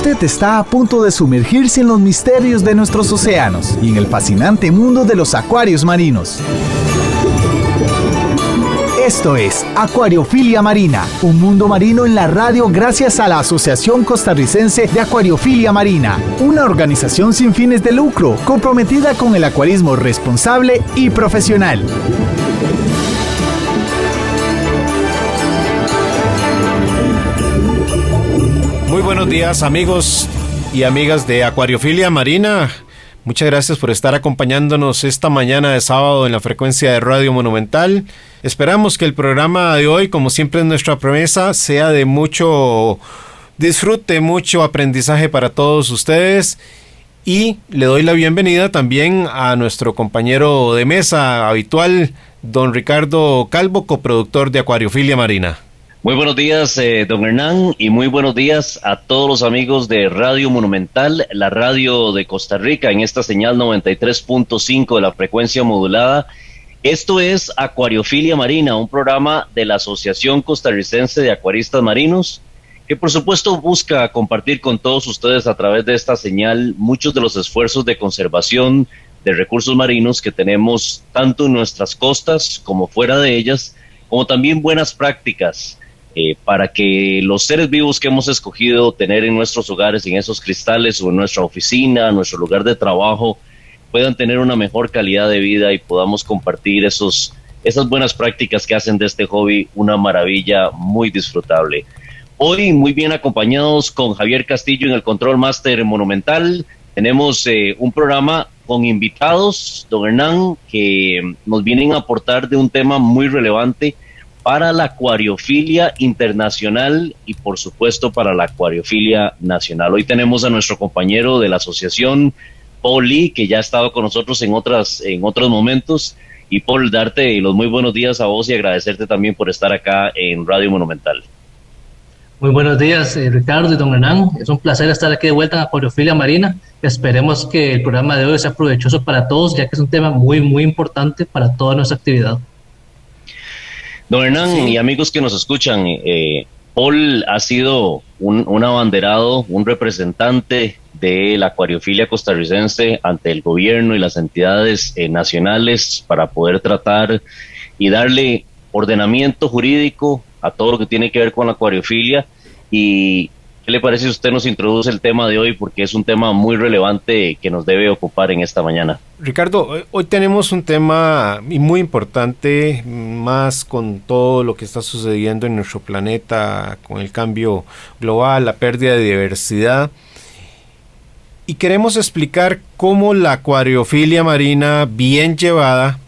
Usted está a punto de sumergirse en los misterios de nuestros océanos y en el fascinante mundo de los acuarios marinos. Esto es Acuariofilia Marina, un mundo marino en la radio gracias a la Asociación Costarricense de Acuariofilia Marina, una organización sin fines de lucro comprometida con el acuarismo responsable y profesional. Muy buenos días, amigos y amigas de Acuariofilia Marina. Muchas gracias por estar acompañándonos esta mañana de sábado en la frecuencia de Radio Monumental. Esperamos que el programa de hoy, como siempre es nuestra promesa, sea de mucho disfrute, mucho aprendizaje para todos ustedes. Y le doy la bienvenida también a nuestro compañero de mesa habitual, don Ricardo Calvo, coproductor de Acuariofilia Marina. Muy buenos días, don Hernán, y muy buenos días a todos los amigos de Radio Monumental, la radio de Costa Rica, en esta señal 93.5 de la frecuencia modulada. Esto es Acuariofilia Marina, un programa de la Asociación Costarricense de Acuaristas Marinos, que por supuesto busca compartir con todos ustedes a través de esta señal muchos de los esfuerzos de conservación de recursos marinos que tenemos tanto en nuestras costas como fuera de ellas, como también buenas prácticas para que los seres vivos que hemos escogido tener en nuestros hogares, en esos cristales o en nuestra oficina, en nuestro lugar de trabajo, puedan tener una mejor calidad de vida y podamos compartir esas buenas prácticas que hacen de este hobby una maravilla muy disfrutable. Hoy muy bien acompañados con Javier Castillo en el Control Master Monumental. Tenemos un programa con invitados, don Hernán, que nos vienen a aportar de un tema muy relevante para la acuariofilia internacional y por supuesto para la acuariofilia nacional. Hoy tenemos a nuestro compañero de la asociación, Paul Lee, que ya ha estado con nosotros en otros momentos. Y Paul, darte los muy buenos días a vos y agradecerte también por estar acá en Radio Monumental. Muy buenos días, Ricardo y don Hernán. Es un placer estar aquí de vuelta en Acuariofilia Marina. Esperemos que el programa de hoy sea provechoso para todos, ya que es un tema muy, muy importante para toda nuestra actividad. Don Hernán, y amigos que nos escuchan, Paul ha sido un abanderado, un representante de la acuariofilia costarricense ante el gobierno y las entidades nacionales para poder tratar y darle ordenamiento jurídico a todo lo que tiene que ver con la acuariofilia. ¿Y qué le parece si usted nos introduce el tema de hoy? Porque es un tema muy relevante que nos debe ocupar en esta mañana. Ricardo, hoy tenemos un tema muy importante, más con todo lo que está sucediendo en nuestro planeta, con el cambio global, la pérdida de diversidad. Y queremos explicar cómo la acuariofilia marina, bien llevada,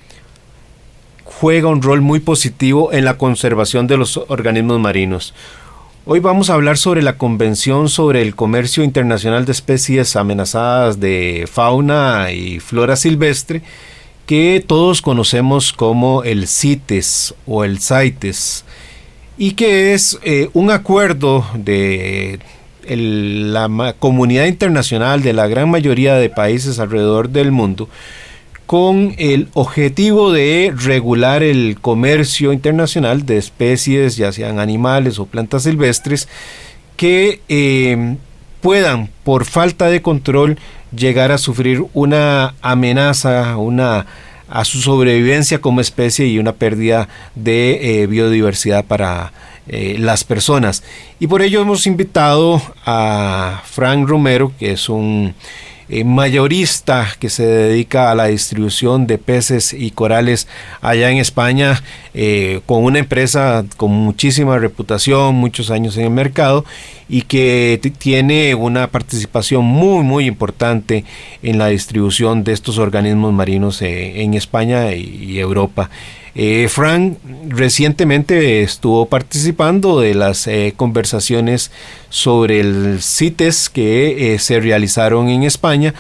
juega un rol muy positivo en la conservación de los organismos marinos. Hoy vamos a hablar sobre la Convención sobre el Comercio Internacional de Especies Amenazadas de Fauna y Flora Silvestre, que todos conocemos como el CITES o el CITES, y que es un acuerdo de la comunidad internacional de la gran mayoría de países alrededor del mundo, con el objetivo de regular el comercio internacional de especies, ya sean animales o plantas silvestres, que puedan, por falta de control, llegar a sufrir una amenaza, a su sobrevivencia como especie y una pérdida de biodiversidad para las personas. Y por ello hemos invitado a Frank Romero, que es un mayorista que se dedica a la distribución de peces y corales allá en España, con una empresa con muchísima reputación, muchos años en el mercado, y que tiene una participación muy muy importante en la distribución de estos organismos marinos en España y Europa. Frank recientemente estuvo participando de las conversaciones sobre el CITES que se realizaron en España,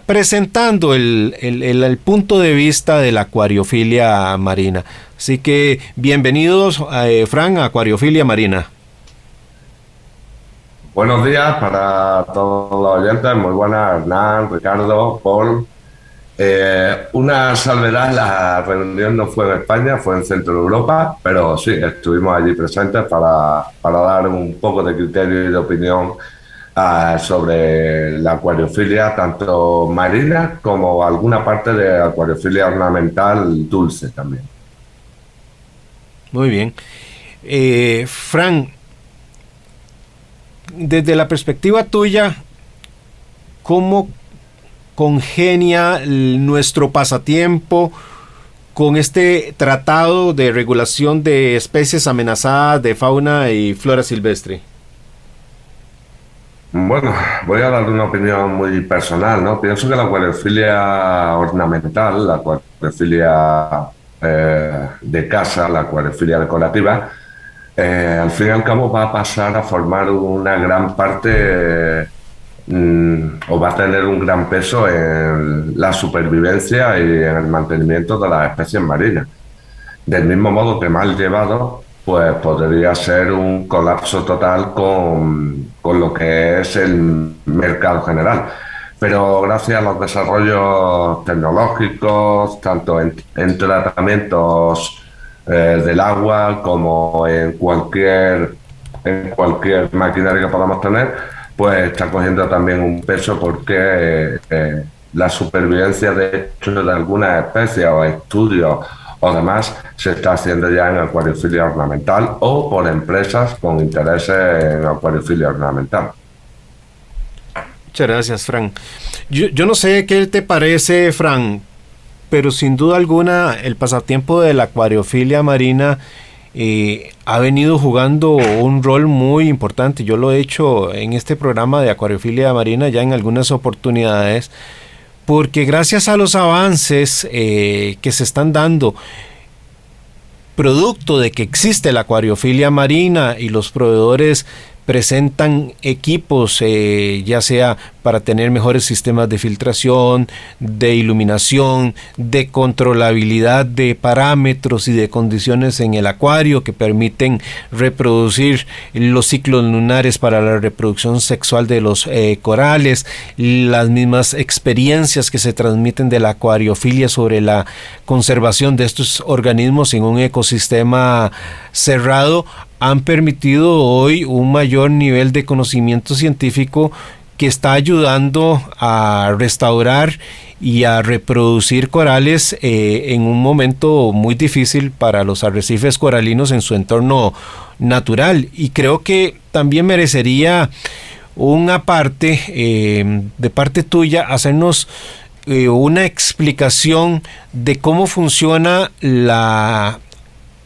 presentando el punto de vista de la acuariofilia marina. Así que bienvenidos, Frank, a Acuariofilia Marina. Buenos días para todos los oyentes, muy buenas, Hernán, Ricardo, Paul. Una salvedad, la reunión no fue en España, fue en Centro Europa, pero sí, estuvimos allí presentes para dar un poco de criterio y de opinión sobre la acuariofilia tanto marina como alguna parte de acuariofilia ornamental dulce también. Muy bien. Fran, desde la perspectiva tuya, ¿cómo congenia nuestro pasatiempo con este tratado de regulación de especies amenazadas de fauna y flora silvestre? Bueno, voy a dar una opinión muy personal, ¿no? Pienso que la acuariofilia ornamental, la acuariofilia de casa, la acuariofilia decorativa, al fin y al cabo va a pasar a formar una gran parte o va a tener un gran peso en la supervivencia y en el mantenimiento de las especies marinas. Del mismo modo que mal llevado, pues podría ser un colapso total con lo que es el mercado general. Pero gracias a los desarrollos tecnológicos, tanto en tratamientos del agua como en cualquier maquinaria que podamos tener, pues está cogiendo también un peso porque la supervivencia de hecho de algunas especies o estudios o demás se está haciendo ya en acuariofilia ornamental o por empresas con intereses en acuariofilia ornamental. Muchas gracias, Fran. Yo no sé qué te parece, Fran, pero sin duda alguna el pasatiempo de la acuariofilia marina ha venido jugando un rol muy importante. Yo lo he hecho en este programa de acuariofilia marina ya en algunas oportunidades, porque gracias a los avances que se están dando, producto de que existe la acuariofilia marina y los proveedores presentan equipos, ya sea para tener mejores sistemas de filtración, de iluminación, de controlabilidad de parámetros y de condiciones en el acuario que permiten reproducir los ciclos lunares para la reproducción sexual de los corales, las mismas experiencias que se transmiten de la acuariofilia sobre la conservación de estos organismos en un ecosistema cerrado, han permitido hoy un mayor nivel de conocimiento científico que está ayudando a restaurar y a reproducir corales en un momento muy difícil para los arrecifes coralinos en su entorno natural. Y creo que también merecería una parte de parte tuya hacernos una explicación de cómo funciona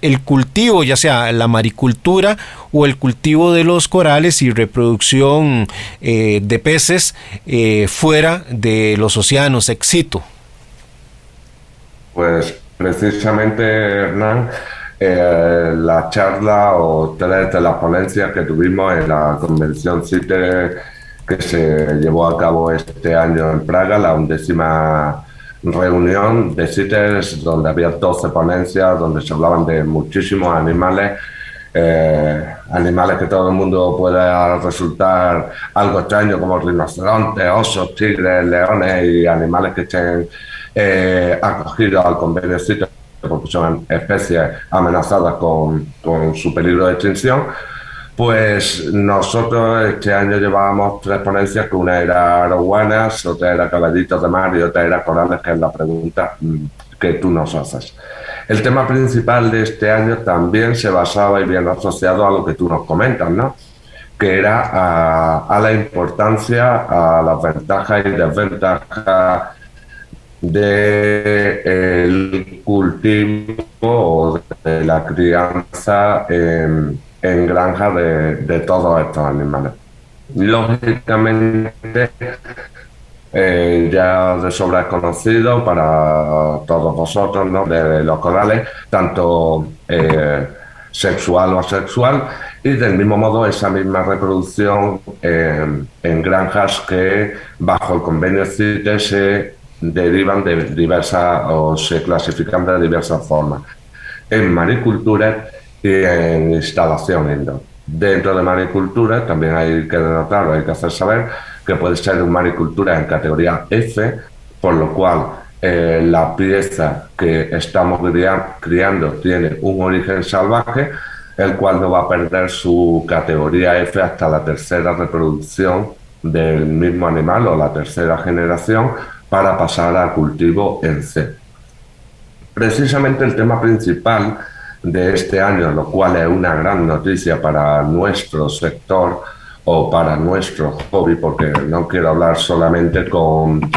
el cultivo, ya sea la maricultura o el cultivo de los corales y reproducción de peces fuera de los océanos ex situ. Pues precisamente, Hernán, la charla o tres de las ponencias que tuvimos en la convención CITES que se llevó a cabo este año en Praga, la 11ª reunión de CITES, donde había 12 ponencias, donde se hablaban de muchísimos animales, animales que todo el mundo pueda resultar algo extraño, como rinocerontes, osos, tigres, leones y animales que estén acogidos al convenio CITES porque son especies amenazadas con su peligro de extinción. Pues nosotros este año llevábamos 3 ponencias, que una era arowanas, otra era caballitos de mar y otra era corales, que es la pregunta que tú nos haces. El tema principal de este año también se basaba y bien asociado a lo que tú nos comentas, ¿no? Que era a la importancia, a las ventajas y desventajas del cultivo o de la crianza en granjas de todos estos animales. Lógicamente, ya de sobra es conocido para todos vosotros, ¿no?, de los corales, tanto sexual o asexual, y del mismo modo esa misma reproducción en granjas que bajo el convenio CITES se derivan de diversas o se clasifican de diversas formas en maricultura y en instalación indoor. Dentro de maricultura también hay que denotar, hay que hacer saber que puede ser una maricultura en categoría F, por lo cual la pieza que estamos criando tiene un origen salvaje, el cual no va a perder su categoría F hasta la tercera reproducción del mismo animal o la tercera generación para pasar a cultivo en C. Precisamente el tema principal de este año, lo cual es una gran noticia para nuestro sector o para nuestro hobby, porque no quiero hablar solamente con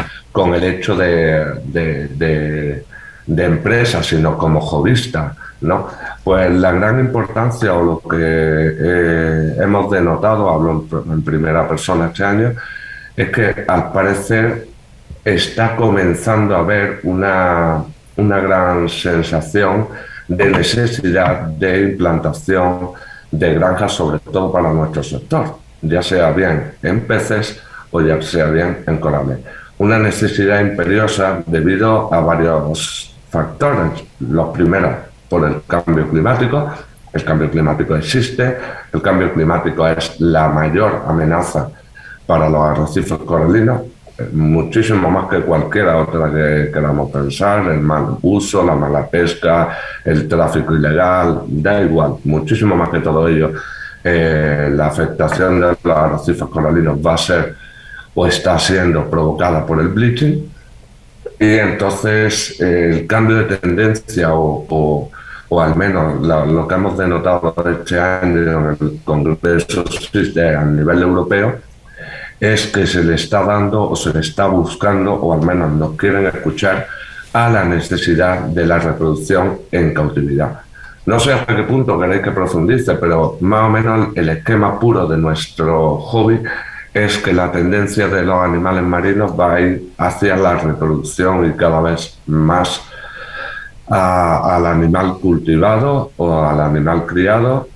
el hecho de empresa, sino como hobbyista, ¿no? Pues la gran importancia o lo que hemos denotado, hablo en primera persona este año, es que al parecer está comenzando a haber una gran sensación de necesidad de implantación de granjas, sobre todo para nuestro sector, ya sea bien en peces o ya sea bien en corales. Una necesidad imperiosa debido a varios factores. Los primeros, por el cambio climático. El cambio climático existe, el cambio climático es la mayor amenaza para los arrecifes coralinos, muchísimo más que cualquier otra que queramos pensar, el mal uso, la mala pesca, el tráfico ilegal, da igual, muchísimo más que todo ello. La afectación de los arrecifes coralinos va a ser o está siendo provocada por el bleaching, y entonces el cambio de tendencia o al menos lo que hemos denotado este año en el Congreso a nivel europeo es que se le está dando o se le está buscando, o al menos nos quieren escuchar, a la necesidad de la reproducción en cautividad. No sé hasta qué punto queréis que profundice, pero más o menos el esquema puro de nuestro hobby es que la tendencia de los animales marinos va a ir hacia la reproducción y cada vez más al animal cultivado o al animal criado,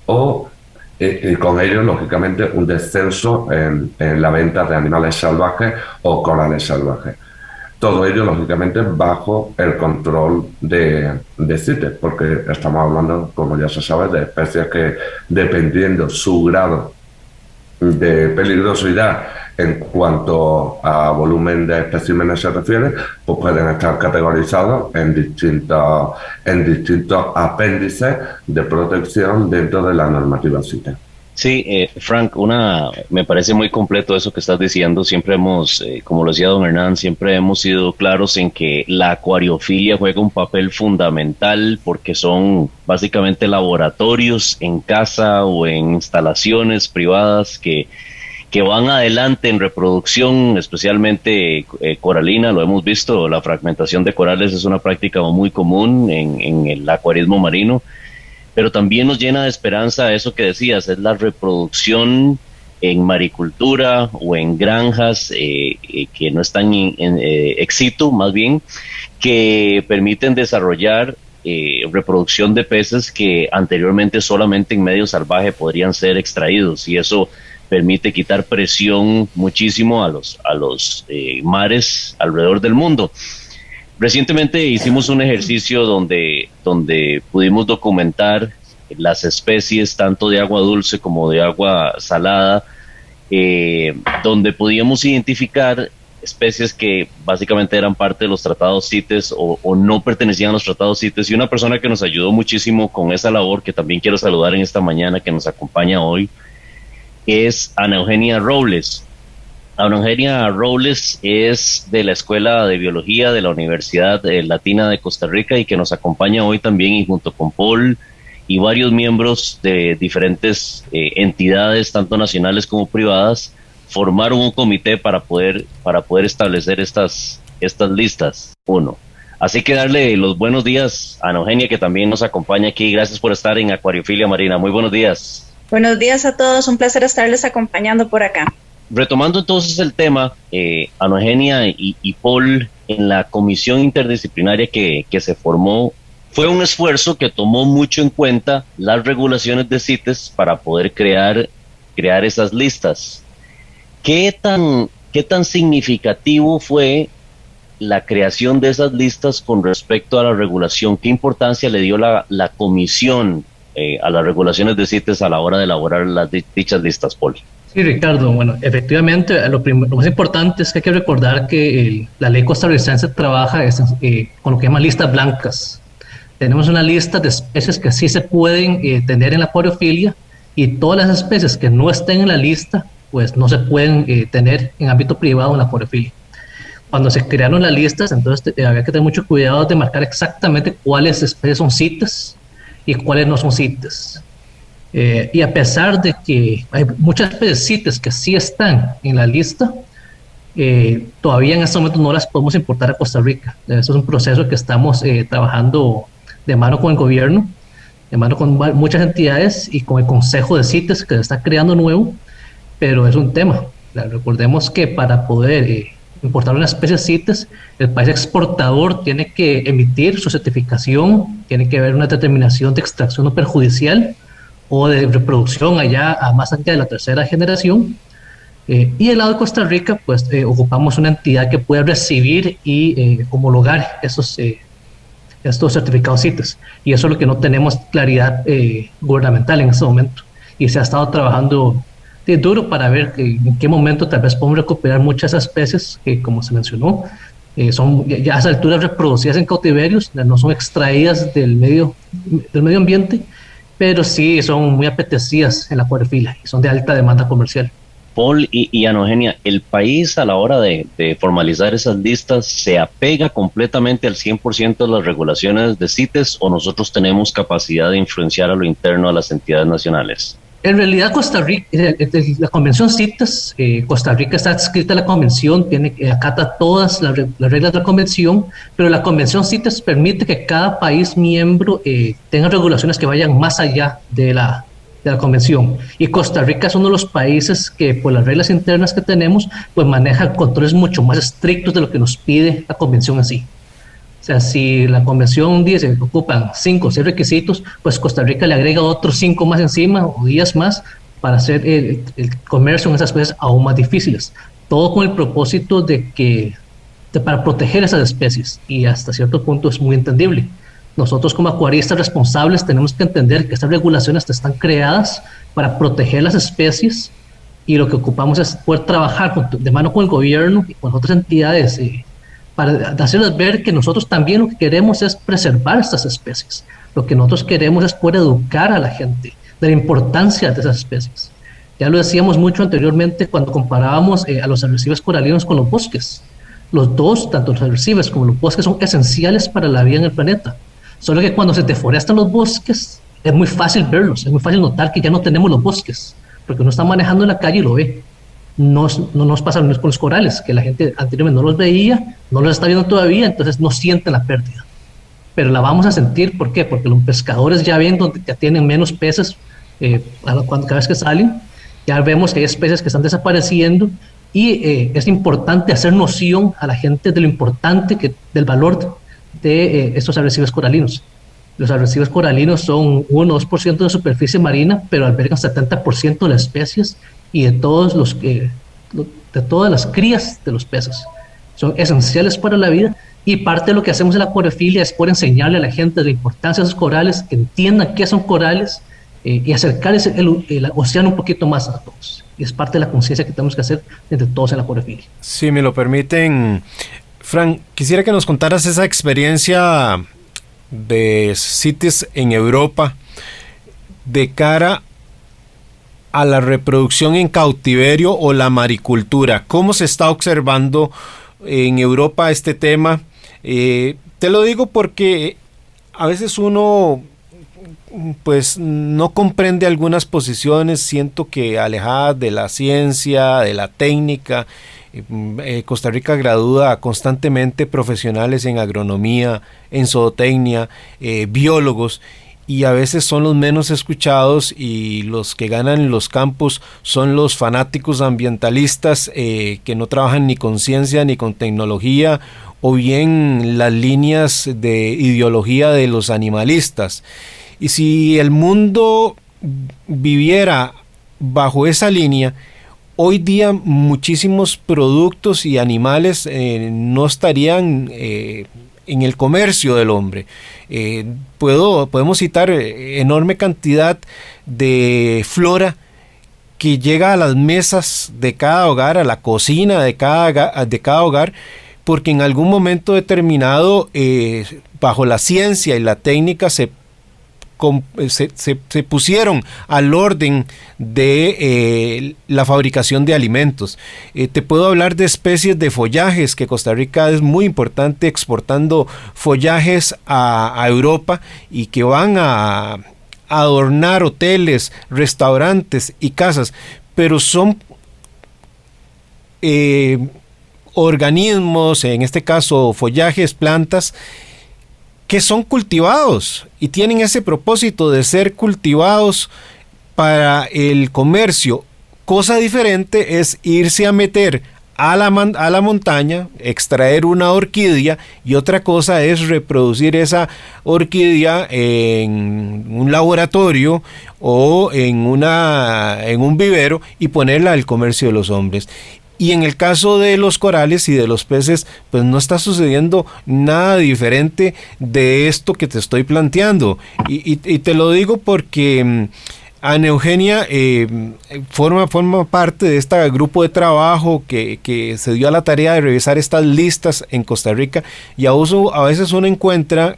y con ello, lógicamente, un descenso en la venta de animales salvajes o corales salvajes. Todo ello, lógicamente, bajo el control de CITES, porque estamos hablando, como ya se sabe, de especies que, dependiendo su grado de peligrosidad en cuanto a volumen de especímenes se refiere, pues pueden estar categorizados en distintos apéndices de protección dentro de la normativa CITES. Sí, Frank, me parece muy completo eso que estás diciendo. Siempre hemos, como lo decía don Hernán, siempre hemos sido claros en que la acuariofilia juega un papel fundamental porque son básicamente laboratorios en casa o en instalaciones privadas que van adelante en reproducción, especialmente coralina. Lo hemos visto, la fragmentación de corales es una práctica muy común en el acuarismo marino. Pero también nos llena de esperanza eso que decías, es la reproducción en maricultura o en granjas que no están en éxito, más bien, que permiten desarrollar reproducción de peces que anteriormente solamente en medio salvaje podrían ser extraídos, y eso permite quitar presión muchísimo a los mares alrededor del mundo. Recientemente hicimos un ejercicio donde pudimos documentar las especies tanto de agua dulce como de agua salada, donde podíamos identificar especies que básicamente eran parte de los tratados CITES o no pertenecían a los tratados CITES, y una persona que nos ayudó muchísimo con esa labor, que también quiero saludar en esta mañana, que nos acompaña hoy, es Ana Eugenia Robles. Ana Eugenia Robles es de la Escuela de Biología de la Universidad Latina de Costa Rica y que nos acompaña hoy también, y junto con Paul y varios miembros de diferentes entidades, tanto nacionales como privadas, formaron un comité para poder establecer estas listas. Así que darle los buenos días a Ana Eugenia, que también nos acompaña aquí. Gracias por estar en Acuariofilia Marina. Muy buenos días. Buenos días a todos, un placer estarles acompañando por acá. Retomando entonces el tema, Ana Eugenia y Paul, en la comisión interdisciplinaria que se formó, fue un esfuerzo que tomó mucho en cuenta las regulaciones de CITES para poder crear esas listas. ¿Qué tan significativo fue la creación de esas listas con respecto a la regulación? ¿Qué importancia le dio la comisión a las regulaciones de CITES a la hora de elaborar dichas listas, Paul? Sí, Ricardo, bueno, efectivamente lo más importante es que hay que recordar que la ley costarricense trabaja con lo que llaman listas blancas. Tenemos una lista de especies que sí se pueden tener en la acuariofilia, y todas las especies que no estén en la lista, pues no se pueden tener en ámbito privado en la acuariofilia. Cuando se crearon las listas, entonces había que tener mucho cuidado de marcar exactamente cuáles especies son CITES y cuáles no son CITES. Y a pesar de que hay muchas especies CITES que sí están en la lista, todavía en este momento no las podemos importar a Costa Rica. Eso es un proceso que estamos trabajando de mano con el gobierno, de mano con muchas entidades y con el Consejo de CITES que se está creando nuevo, pero es un tema. Recordemos que para poder importar una especie CITES, el país exportador tiene que emitir su certificación, tiene que haber una determinación de extracción no perjudicial o de reproducción allá a más allá de la tercera generación. Y el lado de Costa Rica, pues ocupamos una entidad que puede recibir y homologar estos certificados CITES. Y eso es lo que no tenemos claridad gubernamental en este momento. Y se ha estado trabajando duro para ver en qué momento tal vez podemos recuperar muchas especies que, como se mencionó, son ya a esa altura reproducidas en cautiverios, no son extraídas del medio ambiente, pero sí son muy apetecidas en la acuariofilia y son de alta demanda comercial. Paul y Ana Eugenia, ¿el país a la hora de formalizar esas listas se apega completamente al 100% de las regulaciones de CITES o nosotros tenemos capacidad de influenciar a lo interno a las entidades nacionales? En realidad, Costa Rica, la convención CITES, Costa Rica está adscrita a la convención, acata todas las reglas de la convención, pero la convención CITES permite que cada país miembro tenga regulaciones que vayan más allá de la convención. Y Costa Rica es uno de los países que, por las reglas internas que tenemos, pues maneja controles mucho más estrictos de lo que nos pide la convención en sí. O sea, si la convención dice que ocupan 5 o 6 requisitos, pues Costa Rica le agrega otros 5 más encima o 10 más para hacer el comercio en esas cosas aún más difíciles. Todo con el propósito para proteger esas especies, y hasta cierto punto es muy entendible. Nosotros como acuaristas responsables tenemos que entender que estas regulaciones están creadas para proteger las especies, y lo que ocupamos es poder trabajar de mano con el gobierno y con otras entidades para hacerles ver que nosotros también lo que queremos es preservar estas especies. Lo que nosotros queremos es poder educar a la gente de la importancia de esas especies. Ya lo decíamos mucho anteriormente cuando comparábamos a los arrecifes coralinos con los bosques. Los dos, tanto los arrecifes como los bosques, son esenciales para la vida en el planeta. Solo que cuando se deforestan los bosques, es muy fácil verlos, es muy fácil notar que ya no tenemos los bosques, porque uno está manejando en la calle y lo ve. No nos pasa lo mismo con los corales, que la gente anteriormente no los veía, no los está viendo todavía, entonces no sienten la pérdida. Pero la vamos a sentir, ¿por qué? Porque los pescadores ya ven donde ya tienen menos peces cada vez que salen, ya vemos que hay especies que están desapareciendo, y es importante hacer noción a la gente de lo importante del valor de estos arrecifes coralinos. Los arrecifes coralinos son 1 o 2% de superficie marina, pero albergan 70% de las especies y de todas las crías de los peces. Son esenciales para la vida, y parte de lo que hacemos en la acuariofilia es por enseñarle a la gente la importancia de esos corales, que entiendan qué son corales, y acercar el océano un poquito más a todos. Y es parte de la conciencia que tenemos que hacer entre todos en la acuariofilia. Si me lo permiten, Fran, quisiera que nos contaras esa experiencia de CITES en Europa de cara a la reproducción en cautiverio o la maricultura. ¿Cómo se está observando en Europa este tema? Te lo digo porque a veces uno pues no comprende algunas posiciones, siento que alejadas de la ciencia, de la técnica. Costa Rica gradúa constantemente profesionales en agronomía, en zootecnia, biólogos, y a veces son los menos escuchados, y los que ganan los campos son los fanáticos ambientalistas que no trabajan ni con ciencia ni con tecnología, o bien las líneas de ideología de los animalistas. Y si el mundo viviera bajo esa línea, hoy día muchísimos productos y animales no estarían en el comercio del hombre. Podemos citar enorme cantidad de flora que llega a las mesas de cada hogar, a la cocina de cada hogar, porque en algún momento determinado bajo la ciencia y la técnica se pusieron al orden de la fabricación de alimentos. Te puedo hablar de especies de follajes, que Costa Rica es muy importante exportando follajes a Europa y que van a adornar hoteles, restaurantes y casas, pero son organismos, en este caso follajes, plantas, que son cultivados y tienen ese propósito de ser cultivados para el comercio. Cosa diferente es irse a meter a la montaña, extraer una orquídea, y otra cosa es reproducir esa orquídea en un laboratorio o en un vivero y ponerla al comercio de los hombres. Y en el caso de los corales y de los peces, pues no está sucediendo nada diferente de esto que te estoy planteando. Y te lo digo porque Ana Eugenia forma parte de este grupo de trabajo que se dio a la tarea de revisar estas listas en Costa Rica, y a veces uno encuentra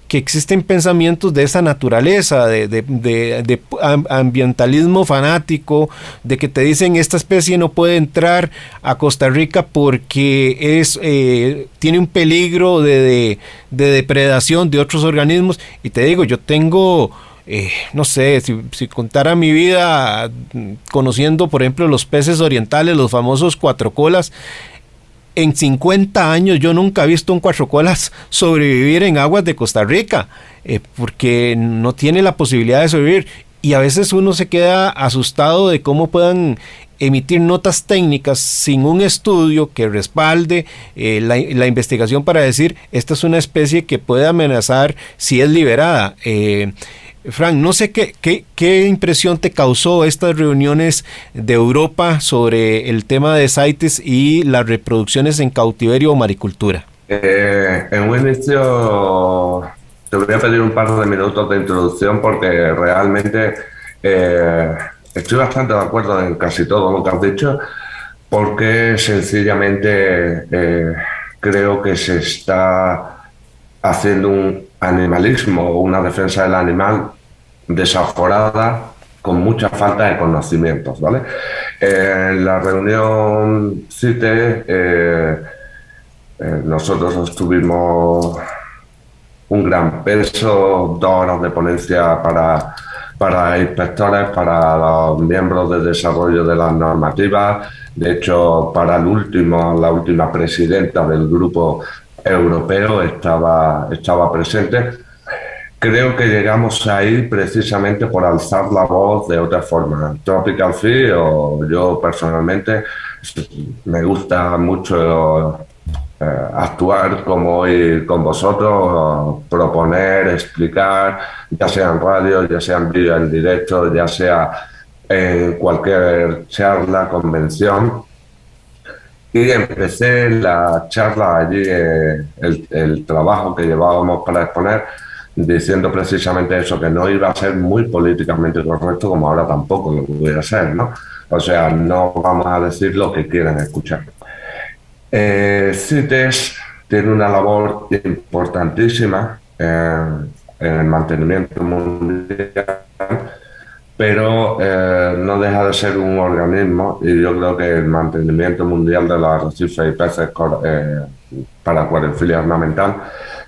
que existen pensamientos de esa naturaleza, de ambientalismo fanático, de que te dicen esta especie no puede entrar a Costa Rica porque tiene un peligro de depredación de otros organismos. Y te digo, yo tengo, no sé, si contara mi vida conociendo, por ejemplo, los peces orientales, los famosos cuatrocolas. En 50 años yo nunca he visto un cuatrocolas sobrevivir en aguas de Costa Rica, porque no tiene la posibilidad de sobrevivir, y a veces uno se queda asustado de cómo puedan emitir notas técnicas sin un estudio que respalde la investigación para decir esta es una especie que puede amenazar si es liberada. Frank, no sé qué impresión te causó estas reuniones de Europa sobre el tema de CITES y las reproducciones en cautiverio o maricultura. En un inicio te voy a pedir un par de minutos de introducción porque realmente estoy bastante de acuerdo en casi todo lo que has dicho, porque sencillamente creo que se está haciendo un animalismo o una defensa del animal desaforada, con mucha falta de conocimientos, ¿vale? En la reunión CITES nosotros tuvimos un gran peso, 2 horas de ponencia para inspectores, para los miembros de desarrollo de las normativas. De hecho, para la última presidenta del grupo europeo estaba presente. Creo que llegamos ahí precisamente por alzar la voz de otra forma. Tropical Fish, o yo personalmente, me gusta mucho actuar como hoy con vosotros, proponer, explicar, ya sea en radio, ya sea en vídeo en directo, ya sea en cualquier charla, convención. Y empecé la charla allí, el trabajo que llevábamos para exponer, diciendo precisamente eso, que no iba a ser muy políticamente correcto, como ahora tampoco lo pudiera ser, ¿no? O sea, no vamos a decir lo que quieran escuchar. CITES tiene una labor importantísima en el mantenimiento mundial, pero no deja de ser un organismo, y yo creo que el mantenimiento mundial de los arrecifes y peces para acuariofilia ornamental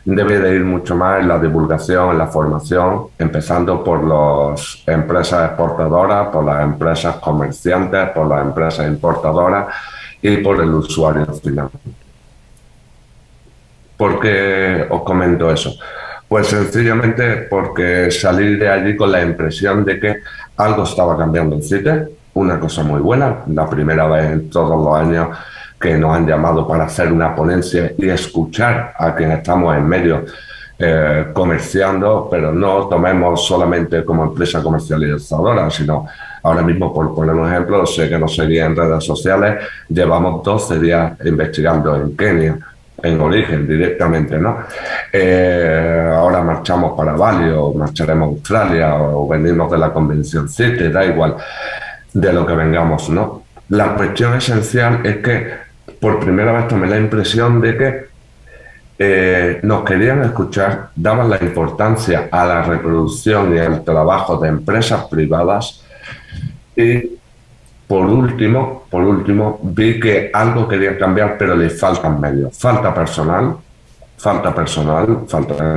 debe de ir mucho más en la divulgación, en la formación, empezando por las empresas exportadoras, por las empresas comerciantes, por las empresas importadoras y por el usuario final. ¿Por qué os comento eso? Pues sencillamente porque salí de allí con la impresión de que algo estaba cambiando en CITES, una cosa muy buena, la primera vez en todos los años que nos han llamado para hacer una ponencia y escuchar a quienes estamos en medio comerciando, pero no tomemos solamente como empresa comercializadora, sino ahora mismo, por poner un ejemplo, sé que nos seguía en redes sociales, llevamos 12 días investigando en Kenia, en origen directamente, ¿no? Ahora marchamos para Bali o marcharemos a Australia o venimos de la convención CITES, da igual de lo que vengamos, ¿no? La cuestión esencial es que por primera vez tomé la impresión de que nos querían escuchar, daban la importancia a la reproducción y al trabajo de empresas privadas y por último, vi que algo querían cambiar, pero le faltan medios, faltan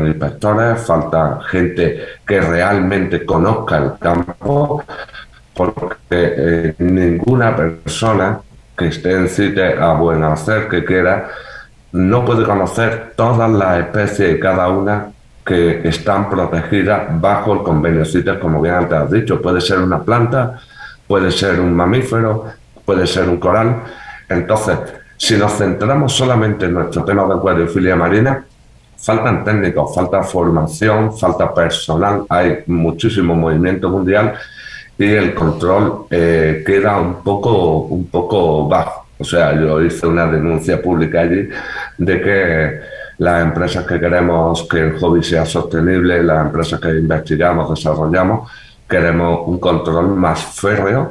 inspectores, falta gente que realmente conozca el campo, porque ninguna persona que esté en CITES a buen hacer, que quiera, no puede conocer todas las especies y cada una que están protegidas bajo el convenio CITES, como bien antes has dicho. Puede ser una planta, puede ser un mamífero, puede ser un coral. Entonces, si nos centramos solamente en nuestro tema de acuariofilia marina, faltan técnicos, falta formación, falta personal, hay muchísimo movimiento mundial y el control queda un poco bajo. O sea, yo hice una denuncia pública allí de que las empresas que queremos que el hobby sea sostenible, las empresas que investigamos, desarrollamos, queremos un control más férreo,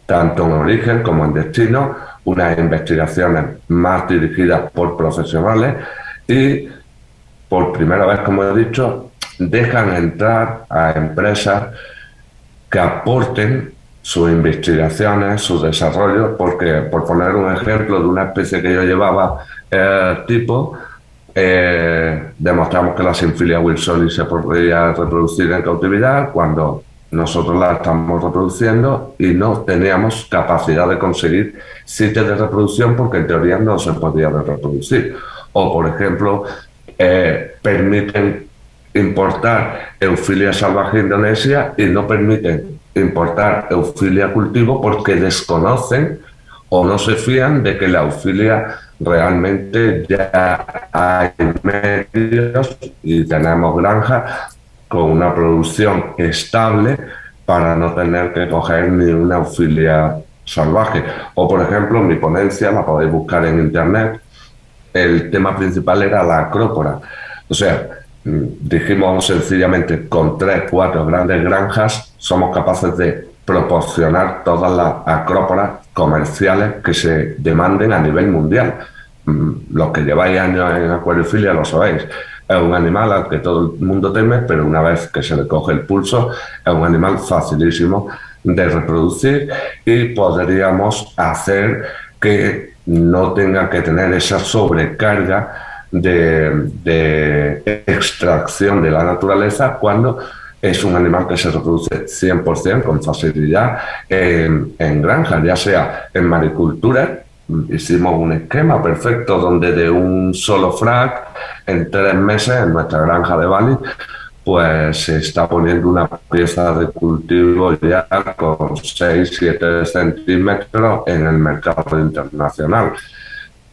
tanto en origen como en destino, unas investigaciones más dirigidas por profesionales y, por primera vez, como he dicho, dejan entrar a empresas que aporten sus investigaciones, su desarrollo, porque, por poner un ejemplo de una especie que yo llevaba demostramos que la Sinfilia wilsoni se podría reproducir en cautividad cuando nosotros la estamos reproduciendo y no teníamos capacidad de conseguir sitios de reproducción porque en teoría no se podía reproducir. O, por ejemplo, permiten importar eufilia salvaje Indonesia y no permiten importar eufilia cultivo porque desconocen o no se fían de que la eufilia realmente ya hay medios y tenemos granjas con una producción estable para no tener que coger ni una eufilia salvaje. O, por ejemplo, mi ponencia, la podéis buscar en internet, el tema principal era la acrópora. O sea, dijimos sencillamente, con 3-4 grandes granjas somos capaces de proporcionar todas las acróporas comerciales que se demanden a nivel mundial. Los que lleváis años en acuariofilia lo sabéis. Es un animal al que todo el mundo teme, pero una vez que se le coge el pulso, es un animal facilísimo de reproducir y podríamos hacer que no tenga que tener esa sobrecarga de extracción de la naturaleza cuando es un animal que se reproduce 100% con facilidad en granjas, ya sea en maricultura. Hicimos un esquema perfecto donde de un solo frac, en 3 meses, en nuestra granja de Bali, pues se está poniendo una pieza de cultivo ya con 6-7 centímetros en el mercado internacional.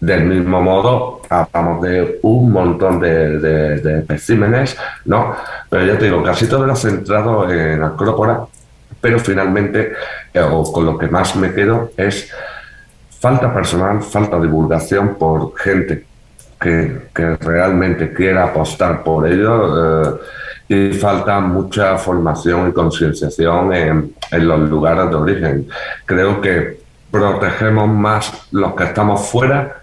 Del mismo modo, hablamos de un montón de especímenes, ¿no? Pero ya te digo, casi todo era centrado en acrópora, pero finalmente, o con lo que más me quedo, es falta personal, falta divulgación por gente que realmente quiera apostar por ello y falta mucha formación y concienciación en los lugares de origen. Creo que protegemos más los que estamos fuera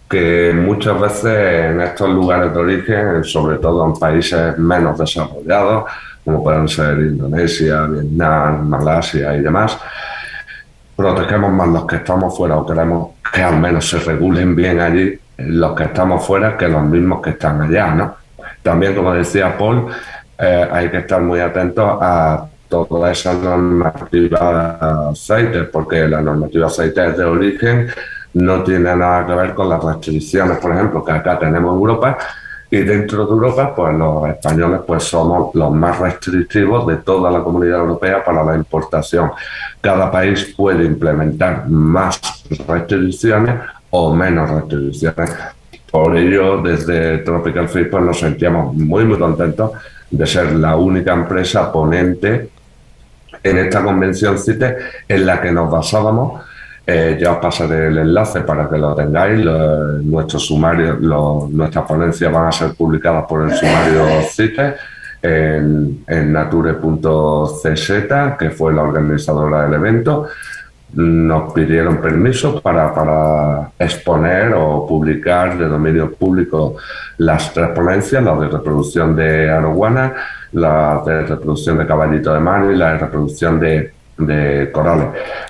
que muchas veces en estos lugares de origen, sobre todo en países menos desarrollados, como pueden ser Indonesia, Vietnam, Malasia y demás, protegemos más los que estamos fuera o queremos que al menos se regulen bien allí los que estamos fuera que los mismos que están allá, ¿no? También, como decía Paul, hay que estar muy atentos a toda esa normativa CITES, porque la normativa CITES de origen no tiene nada que ver con las restricciones, por ejemplo, que acá tenemos en Europa, y dentro de Europa, pues los españoles pues somos los más restrictivos de toda la Comunidad Europea para la importación. Cada país puede implementar más restricciones o menos restricciones. Por ello, desde Tropical Fish pues nos sentíamos muy, muy contentos de ser la única empresa ponente en esta convención CITES en la que nos basábamos. Ya os pasaré el enlace para que lo tengáis. Nuestros sumarios, nuestras ponencias van a ser publicadas por el sumario CITES en nature.cz, que fue la organizadora del evento. nos pidieron permiso para exponer o publicar de dominio público las 3 ponencias, la de reproducción de arowana, la de reproducción de caballito de mar y la de reproducción de corales.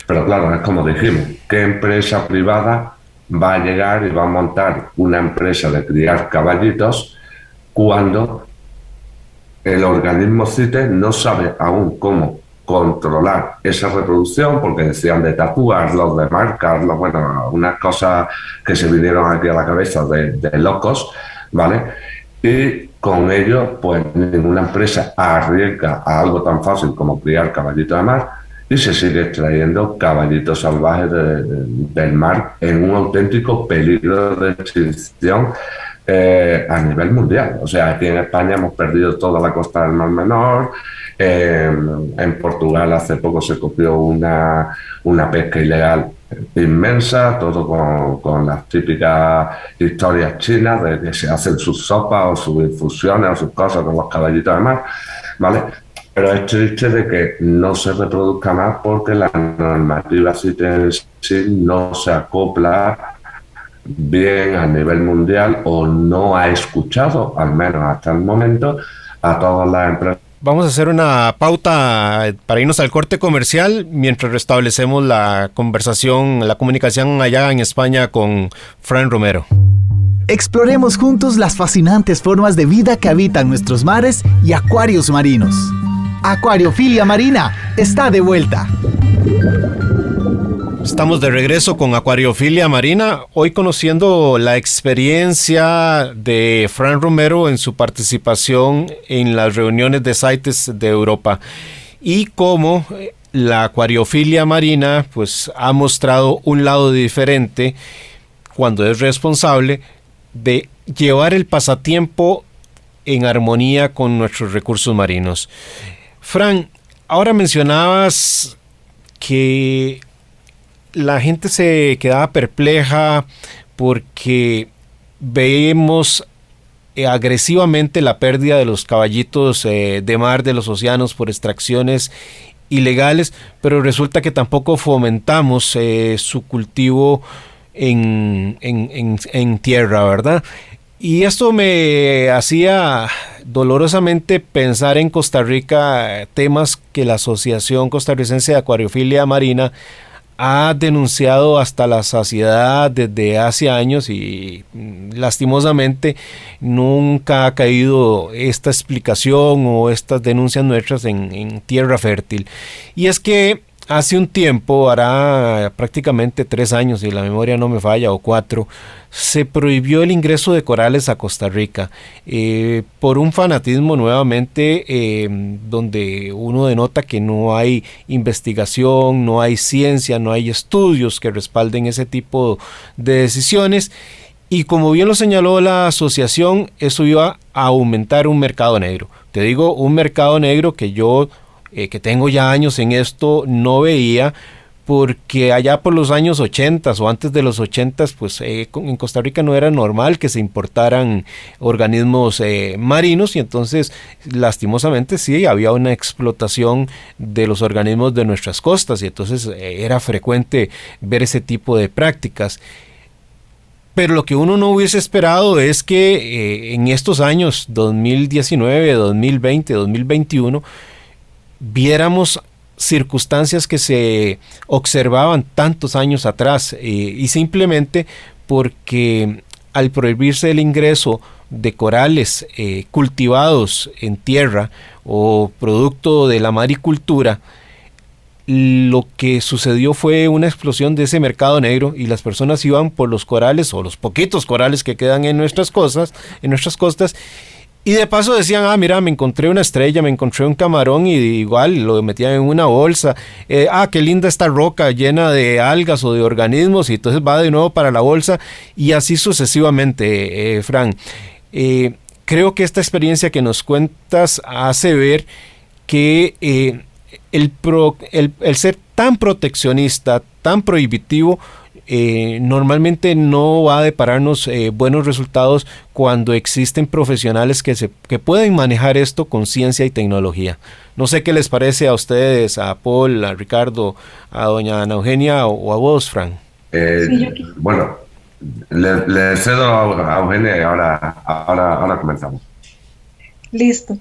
Pero claro, es como dijimos, ¿qué empresa privada va a llegar y va a montar una empresa de criar caballitos cuando el organismo CITES no sabe aún cómo controlar esa reproducción, porque decían de tatuarlos, de marcarlos, bueno, unas cosas que se vinieron aquí a la cabeza de locos, ¿vale? Y con ello, pues ninguna empresa arriesga a algo tan fácil como criar caballitos de mar y se sigue extrayendo caballitos salvajes del mar en un auténtico peligro de extinción a nivel mundial. O sea, aquí en España hemos perdido toda la costa del Mar Menor. En Portugal hace poco se copió una pesca ilegal inmensa, todo con las típicas historias chinas de que se hacen sus sopas o sus infusiones o sus cosas con los caballitos de mar, ¿vale? Pero es triste de que no se reproduzca más porque la normativa CITES no se acopla bien a nivel mundial o no ha escuchado, al menos hasta el momento, a todas las empresas. Vamos a hacer una pauta para irnos al corte comercial mientras restablecemos la conversación, la comunicación allá en España con Fran Romero. Exploremos juntos las fascinantes formas de vida que habitan nuestros mares y acuarios marinos. Acuariofilia Marina está de vuelta. Estamos de regreso con Acuariofilia Marina, hoy conociendo la experiencia de Fran Romero en su participación en las reuniones de CITES de Europa y cómo la acuariofilia marina pues ha mostrado un lado diferente cuando es responsable de llevar el pasatiempo en armonía con nuestros recursos marinos. Fran, ahora mencionabas que la gente se quedaba perpleja porque vemos agresivamente la pérdida de los caballitos de mar de los océanos por extracciones ilegales, pero resulta que tampoco fomentamos su cultivo en tierra, ¿verdad? Y esto me hacía dolorosamente pensar en Costa Rica, temas que la Asociación Costarricense de Acuariofilia Marina ha denunciado hasta la saciedad desde hace años y lastimosamente nunca ha caído esta explicación o estas denuncias nuestras en tierra fértil. Y es que hace un tiempo, hará prácticamente 3 años, si la memoria no me falla, o 4, se prohibió el ingreso de corales a Costa Rica por un fanatismo nuevamente donde uno denota que no hay investigación, no hay ciencia, no hay estudios que respalden ese tipo de decisiones. Y como bien lo señaló la asociación, eso iba a aumentar un mercado negro. Te digo, un mercado negro que yo que tengo ya años en esto, no veía, porque allá por los años 80 o antes de los 80, pues en Costa Rica no era normal que se importaran organismos marinos y entonces lastimosamente sí había una explotación de los organismos de nuestras costas y entonces era frecuente ver ese tipo de prácticas. Pero lo que uno no hubiese esperado es que en estos años 2019, 2020, 2021 viéramos circunstancias que se observaban tantos años atrás y simplemente porque al prohibirse el ingreso de corales cultivados en tierra o producto de la maricultura, lo que sucedió fue una explosión de ese mercado negro y las personas iban por los corales o los poquitos corales que quedan en nuestras costas, y de paso decían, mira, me encontré una estrella, me encontré un camarón y igual lo metían en una bolsa. Qué linda esta roca llena de algas o de organismos y entonces va de nuevo para la bolsa y así sucesivamente, Fran. Creo que esta experiencia que nos cuentas hace ver que el ser tan proteccionista, tan prohibitivo, normalmente no va a depararnos buenos resultados cuando existen profesionales que pueden manejar esto con ciencia y tecnología. No sé qué les parece a ustedes, a Paul, a Ricardo, a doña Ana Eugenia o a vos, Fran. Bueno, le cedo a Eugenia y ahora comenzamos. Listo.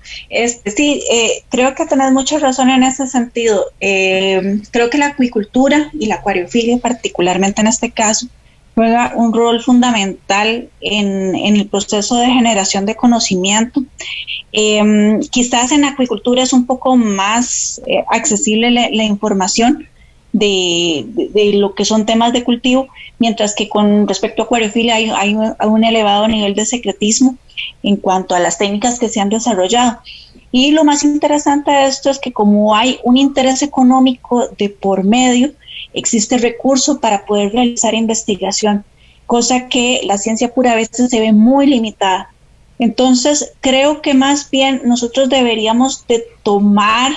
Sí, creo que tenés mucha razón en ese sentido. Creo que la acuicultura y la acuariofilia, particularmente en este caso, juega un rol fundamental en el proceso de generación de conocimiento. Quizás en acuicultura es un poco más accesible la información de lo que son temas de cultivo, mientras que con respecto a acuariofilia hay un elevado nivel de secretismo en cuanto a las técnicas que se han desarrollado. Y lo más interesante de esto es que como hay un interés económico de por medio, existe recurso para poder realizar investigación, cosa que la ciencia pura a veces se ve muy limitada. Entonces, creo que más bien nosotros deberíamos de tomar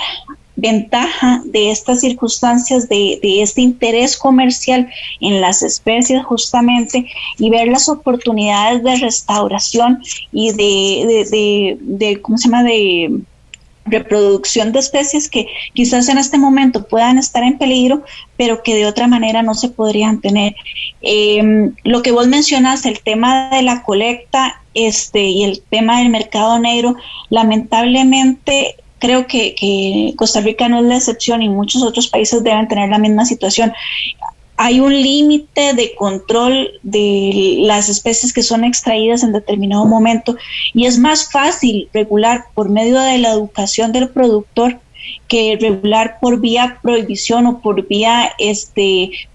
ventaja de estas circunstancias, de este interés comercial en las especies justamente, y ver las oportunidades de restauración y de ¿cómo se llama?, de reproducción de especies que quizás en este momento puedan estar en peligro, pero que de otra manera no se podrían tener. Lo que vos mencionas, el tema de la colecta y el tema del mercado negro, lamentablemente creo que Costa Rica no es la excepción y muchos otros países deben tener la misma situación. Hay un límite de control de las especies que son extraídas en determinado momento y es más fácil regular por medio de la educación del productor que regular por vía prohibición o por vía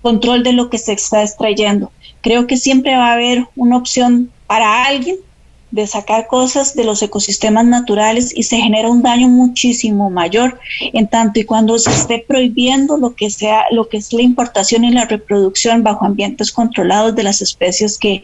control de lo que se está extrayendo. Creo que siempre va a haber una opción para alguien de sacar cosas de los ecosistemas naturales y se genera un daño muchísimo mayor en tanto y cuando se esté prohibiendo lo que es la importación y la reproducción bajo ambientes controlados de las especies que